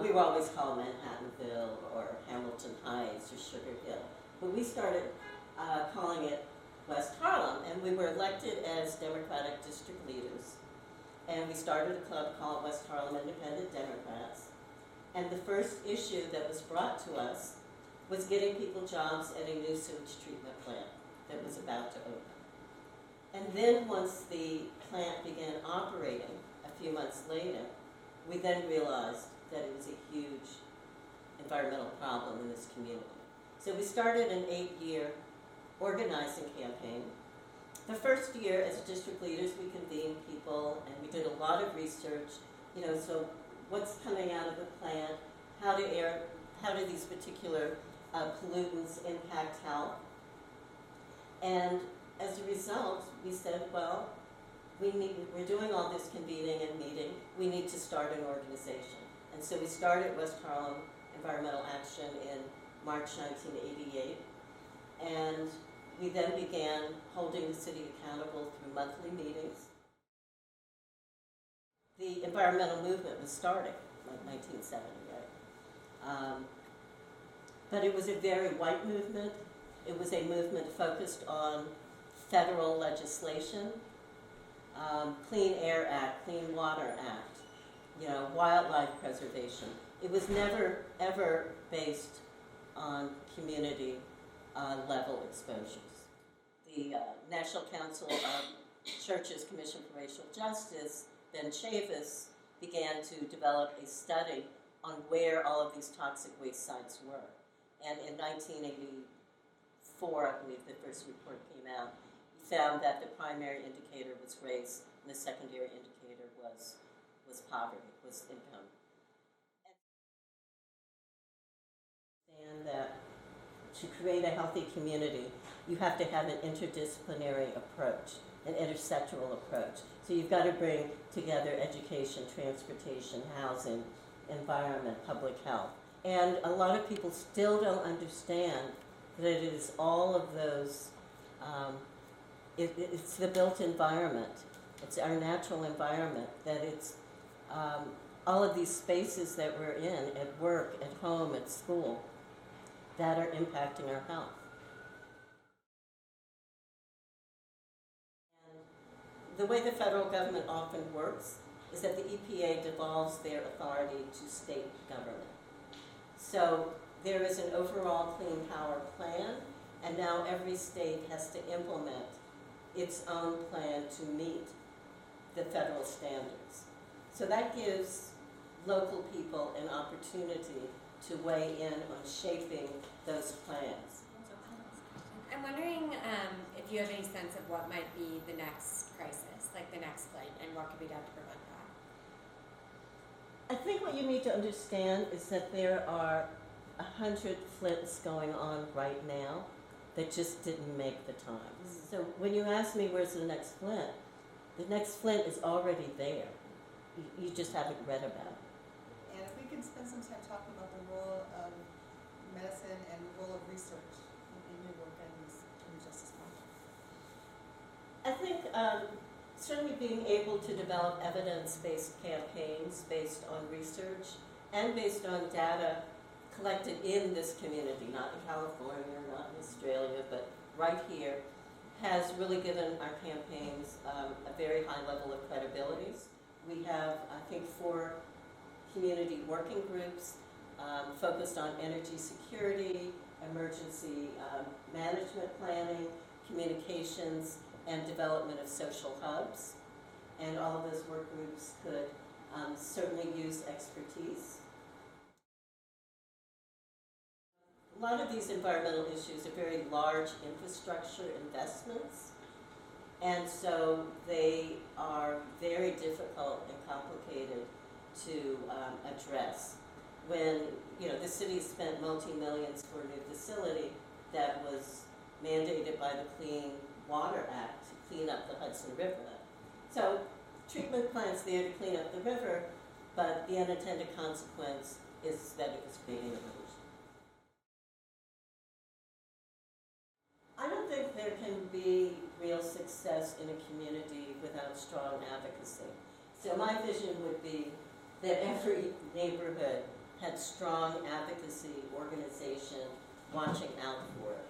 We were always called Manhattanville or Hamilton Heights or Sugar Hill. But we started calling it West Harlem, and we were elected as Democratic district leaders. And we started a club called West Harlem Independent Democrats. And the first issue that was brought to us was getting people jobs at a new sewage treatment plant that was about to open. And then once the plant began operating a few months later, we then realized that it was a huge environmental problem in this community. So we started an 8-year organizing campaign. The first year as district leaders, we convened people and we did a lot of research, so what's coming out of the plant, how do these particular pollutants impact health. And as a result, we said, well, we're doing all this convening and meeting, we need to start an organization. And so we started West Harlem Environmental Action in March 1988, and we then began holding the city accountable through monthly meetings. The environmental movement was starting, like 1970, right? But it was a very white movement. It was a movement focused on federal legislation, Clean Air Act, Clean Water Act, wildlife preservation. It was never, ever based on community level exposures. The National Council of Churches Commission for Racial Justice, Ben Chavis, began to develop a study on where all of these toxic waste sites were. And in 1984, I believe the first report came out, he found that the primary indicator was race and the secondary indicator was poverty, was income. And that to create a healthy community, you have to have an interdisciplinary approach, an intersectoral approach. So you've got to bring together education, transportation, housing, environment, public health. And a lot of people still don't understand that it is all of those, it's the built environment, it's our natural environment, that it's all of these spaces that we're in, at work, at home, at school, that are impacting our health. And the way the federal government often works is that the EPA devolves their authority to state government. So there is an overall clean power plan, and now every state has to implement its own plan to meet the federal standards. So that gives local people an opportunity to weigh in on shaping those plans. I'm wondering if you have any sense of what might be the next crisis, like the next flood, and what could be done to prevent that? I think what you need to understand is that there are 100 Flints going on right now that just didn't make the time. So when you ask me where's the next Flint is already there. You just haven't read about it. And if we could spend some time talking about the role of medicine and the role of research in your work in the Justice Project. I think certainly being able to develop evidence-based campaigns based on research and based on data collected in this community, not in California, not in Australia, but right here, has really given our campaigns a very high level of credibility. We have, I think, 4 community working groups focused on energy security, emergency management planning, communications, and development of social hubs. And all of those work groups could certainly use expertise. A lot of these environmental issues are very large infrastructure investments, and so they are very difficult and complicated to address. When the city spent multi-millions for a new facility that was mandated by the Clean Water Act to clean up the Hudson River. So treatment plants there to clean up the river, but the unintended consequence is that it was creating a pollution. I don't think there can be real success in a community without strong advocacy. So my vision would be that every neighborhood had strong advocacy organization watching out for it.